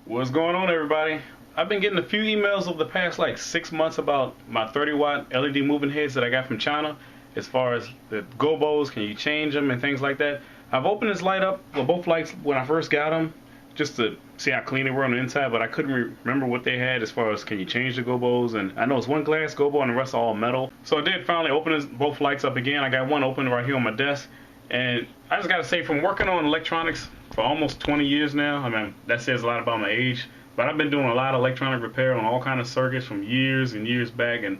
What's going on, everybody? I've been getting a few emails over the past like 6 months about my 30-watt LED moving heads that I got from China. As far as the gobos, can you change them and things like that. I've opened this light up, well, both lights when I first got them, just to see how clean they were on the inside, but I couldn't remember what they had as far as can you change the gobos. And I know it's one glass gobo and the rest are all metal. So I did finally open both lights up again. I got one open right here on my desk. And I just gotta say, from working on electronics for almost 20 years now, I mean, that says a lot about my age, but I've been doing a lot of electronic repair on all kind of circuits from years and years back, and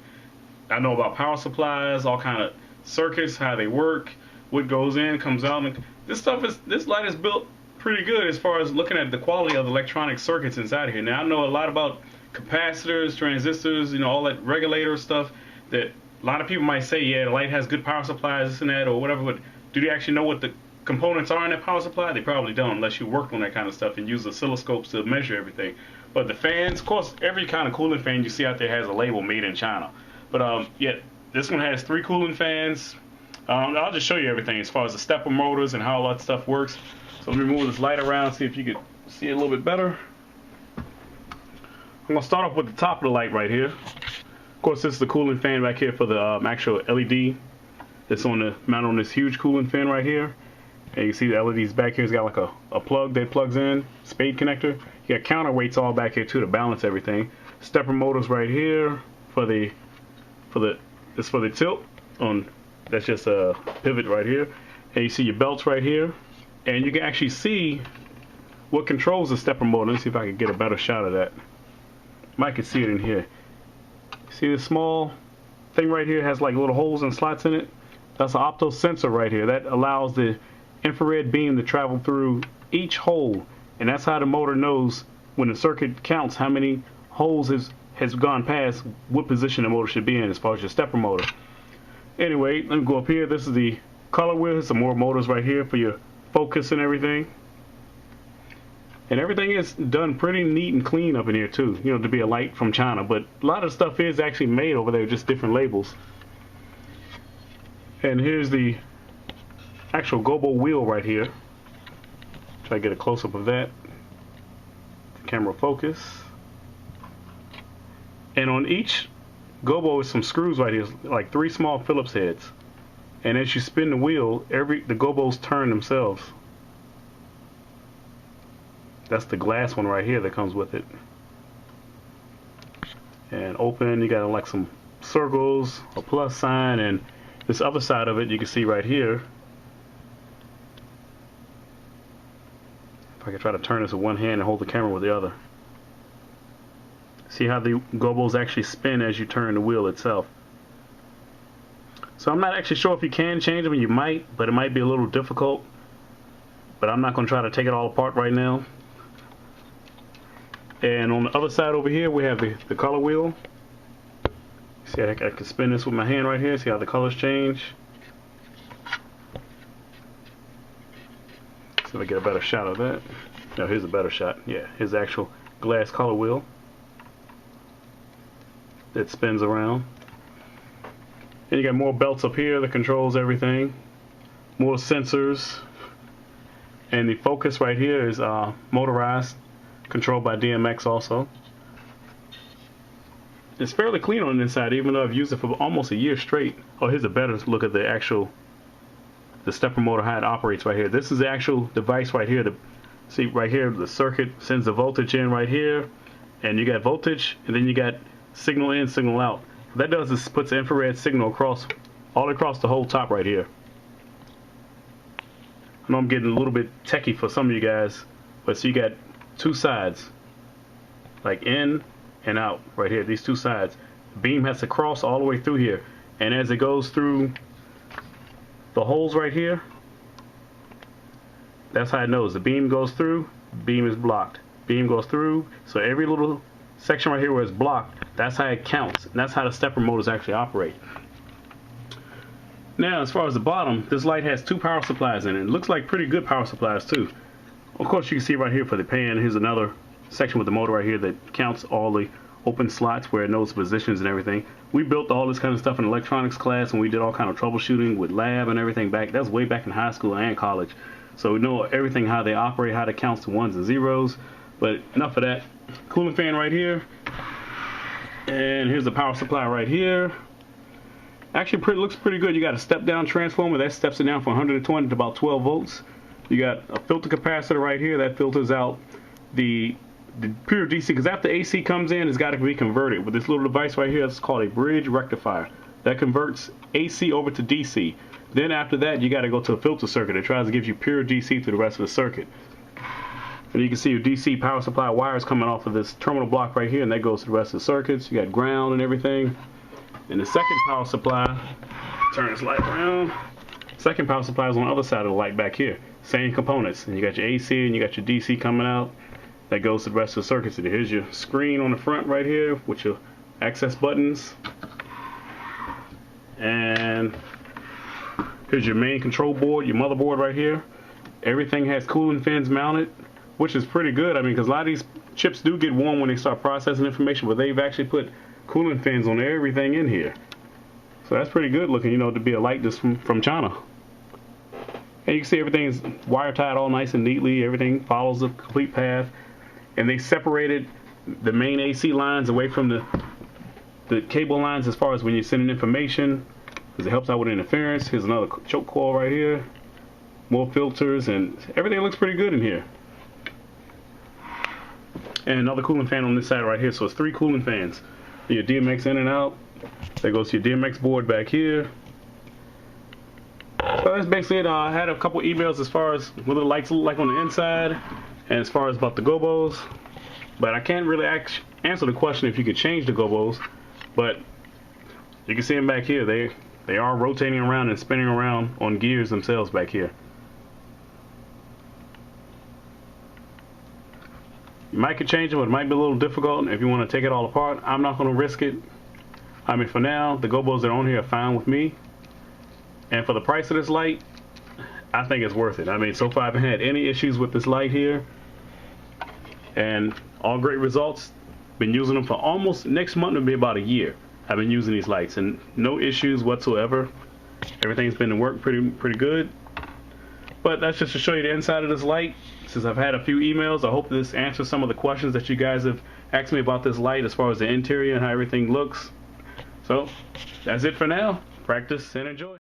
I know about power supplies, all kind of circuits, how they work, what goes in, comes out, and this light is built pretty good as far as looking at the quality of the electronic circuits inside here. Now, I know a lot about capacitors, transistors, all that regulator stuff that a lot of people might say, yeah, the light has good power supplies, this and that, or whatever, but do they actually know what the components are in that power supply? They probably don't, unless you worked on that kind of stuff and use oscilloscopes to measure everything. But the fans, of course, every kind of cooling fan you see out there has a label made in China. But yeah, this one has 3 cooling fans. I'll just show you everything as far as the stepper motors and how all that stuff works. So let me move this light around, see if you can see it a little bit better. I'm going to start off with the top of the light right here. Of course, this is the cooling fan back here for the actual LED. That's on the mounted on this huge cooling fan right here. And you see the LEDs back here. It's got like a plug that plugs in, spade connector. You got counterweights all back here too to balance everything. Stepper motors right here for the tilt on. That's just a pivot right here. And you see your belts right here. And you can actually see what controls the stepper motor. Let's see if I can get a better shot of that. Might can see it in here. See this small thing right here has like little holes and slots in it. That's an opto sensor right here. That allows the infrared beam to travel through each hole, and that's how the motor knows when the circuit counts how many holes has gone past, what position the motor should be in as far as your stepper motor. Anyway, let me go up here. This is the color wheel. There's some more motors right here for your focus and everything. And everything is done pretty neat and clean up in here too, to be a light from China. But a lot of stuff is actually made over there, just different labels. And here's the actual gobo wheel right here. Try to get a close-up of that. Camera focus. And on each gobo is some screws right here, like 3 small Phillips heads. And as you spin the wheel, the gobos turn themselves. That's the glass one right here that comes with it. And open, you got like some circles, a plus sign, and this other side of it you can see right here. If I could try to turn this with one hand and hold the camera with the other. See how the gobos actually spin as you turn the wheel itself. So I'm not actually sure if you can change them. You might, but it might be a little difficult. But I'm not going to try to take it all apart right now. And on the other side over here we have the color wheel. See, I can spin this with my hand right here. See how the colors change. See if I get a better shot of that. No, here's a better shot. Yeah, here's the actual glass color wheel that spins around. And you got more belts up here that controls everything. More sensors. And the focus right here is motorized, controlled by DMX also. It's fairly clean on the inside, even though I've used it for almost a year straight. Oh, here's a better look at the stepper motor, how it operates right here. This is the actual device right here. See right here, the circuit sends the voltage in right here, and you got voltage, and then you got signal in, signal out. What that does is puts the infrared signal all across the whole top right here. I know I'm getting a little bit techie for some of you guys, but so you got 2 sides, like in and out right here, these 2 sides. The beam has to cross all the way through here, and as it goes through the holes right here, that's how it knows. The beam goes through, beam is blocked. Beam goes through, so every little section right here where it's blocked, that's how it counts, and that's how the stepper motors actually operate. Now, as far as the bottom, this light has 2 power supplies in it. It looks like pretty good power supplies too. Of course, you can see right here for the pan, here's another section with the motor right here that counts all the open slots where it knows positions and everything. We built all this kind of stuff in electronics class, and we did all kind of troubleshooting with lab and everything back. That's way back in high school and college. So we know everything, how they operate, how it counts to ones and zeros. But enough of that. Cooling fan right here. And here's the power supply right here. Actually, looks pretty good. You got a step-down transformer that steps it down from 120 to about 12 volts. You got a filter capacitor right here that filters out the pure DC, because after AC comes in, it's got to be converted. With this little device right here, it's called a bridge rectifier. That converts AC over to DC. Then after that, you got to go to a filter circuit. It tries to give you pure DC through the rest of the circuit. And you can see your DC power supply wires coming off of this terminal block right here, and that goes to the rest of the circuits. You got ground and everything. And the second power supply, turn this light around. Second power supply is on the other side of the light back here. Same components. And you got your AC and you got your DC coming out. That goes to the rest of the circuits. And here's your screen on the front right here with your access buttons. And here's your main control board, your motherboard right here. Everything has cooling fins mounted, which is pretty good. I mean, because a lot of these chips do get warm when they start processing information, but they've actually put cooling fins on everything in here. So that's pretty good looking, you know, to be a light just from China. And you can see everything is wire tied all nice and neatly. Everything follows the complete path. And they separated the main AC lines away from the cable lines as far as when you're sending information, because it helps out with interference. Here's another choke coil right here. More filters, and everything looks pretty good in here. And another cooling fan on this side right here. So it's 3 cooling fans. Your DMX in and out. That goes to your DMX board back here. So that's basically it. I had a couple emails as far as what the lights look like on the inside, and as far as about the gobos. But I can't really answer the question if you could change the gobos. But you can see them back here. They are rotating around and spinning around on gears themselves back here. You might could change them, but it might be a little difficult if you want to take it all apart. I'm not going to risk it. I mean, for now, the gobos that are on here are fine with me. And for the price of this light, I think it's worth it. I mean, so far I haven't had any issues with this light here. And all great results. Been using them for almost, next month will be about a year. I've been using these lights and no issues whatsoever. Everything's been to work pretty good. But that's just to show you the inside of this light. Since I've had a few emails, I hope this answers some of the questions that you guys have asked me about this light as far as the interior and how everything looks. So that's it for now. Practice and enjoy.